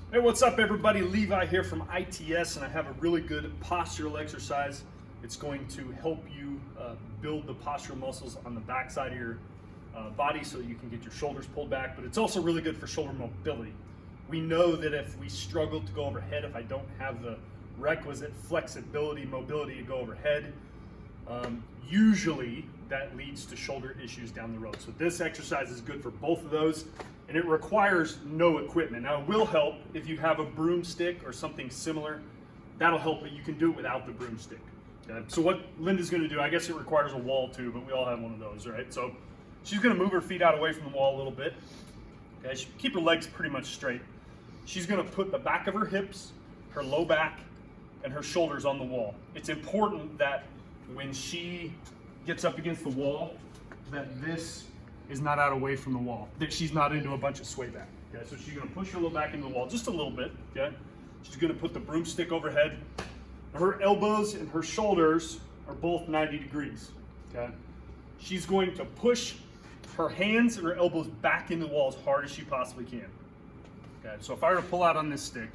Hey, what's up everybody? Levi here from ITS, and I have a really good postural exercise. It's going to help you build the postural muscles on the back side of your body so you can get your shoulders pulled back, but it's also really good for shoulder mobility. We know that if we struggle to go overhead, if I don't have the requisite flexibility, mobility to go overhead, usually that leads to shoulder issues down the road. So this exercise is good for both of those, and it requires no equipment. Now it will help if you have a broomstick or something similar. That'll help, but you can do it without the broomstick. Okay? So what Linda's gonna do, I guess it requires a wall too, but we all have one of those, right? So she's gonna move her feet out away from the wall a little bit. Okay, she keep her legs pretty much straight. She's gonna put the back of her hips, her low back, and her shoulders on the wall. It's important that when she gets up against the wall, that this is not out away from the wall, that she's not into a bunch of sway back. Okay, so she's gonna push her little back into the wall just a little bit. Okay, she's gonna put the broomstick overhead. Her elbows and her shoulders are both 90 degrees. Okay, she's going to push her hands and her elbows back into the wall as hard as she possibly can. Okay, so if I were to pull out on this stick,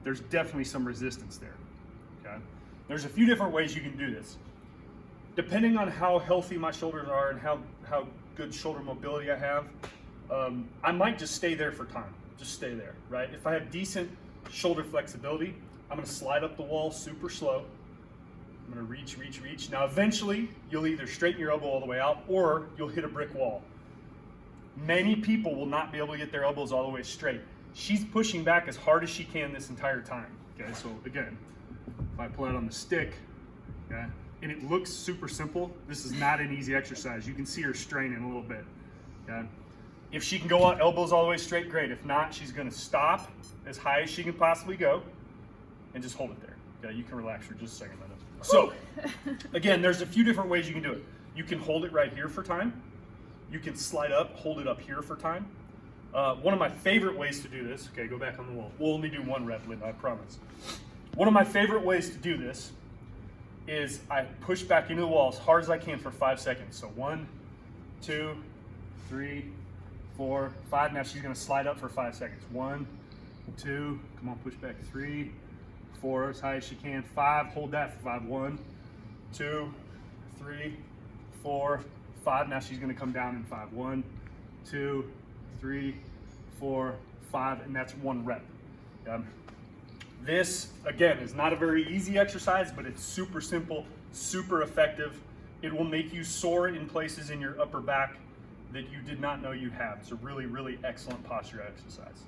there's definitely some resistance there. Okay, there's a few different ways you can do this. Depending on how healthy my shoulders are and how good shoulder mobility I have, I might just stay there for time. Just stay there, right? If I have decent shoulder flexibility, I'm gonna slide up the wall super slow. I'm gonna reach. Now eventually, you'll either straighten your elbow all the way out or you'll hit a brick wall. Many people will not be able to get their elbows all the way straight. She's pushing back as hard as she can this entire time. Okay, so again, if I pull out on the stick, okay, and it looks super simple, this is not an easy exercise. You can see her straining a little bit. Okay? If she can go out elbows all the way straight, great. If not, she's gonna stop as high as she can possibly go and just hold it there. Okay, you can relax for just a second. So, again, there's a few different ways you can do it. You can hold it right here for time. You can slide up, hold it up here for time. One of my favorite ways to do this, okay, go back on the wall. We'll only do one rep, Linda, I promise. One of my favorite ways to do this is I push back into the wall as hard as I can for 5 seconds. So 1, 2, 3, 4, 5. Now she's gonna slide up for 5 seconds. 1, 2, come on, push back. 3, 4, as high as she can. 5, hold that for 5. 1, 2, 3, 4, 5. Now she's gonna come down in 5. 1, 2, 3, 4, 5, and that's one rep. This, again, is not a very easy exercise, but it's super simple, super effective. It will make you soar in places in your upper back that you did not know you had. It's a really, really excellent posture exercise.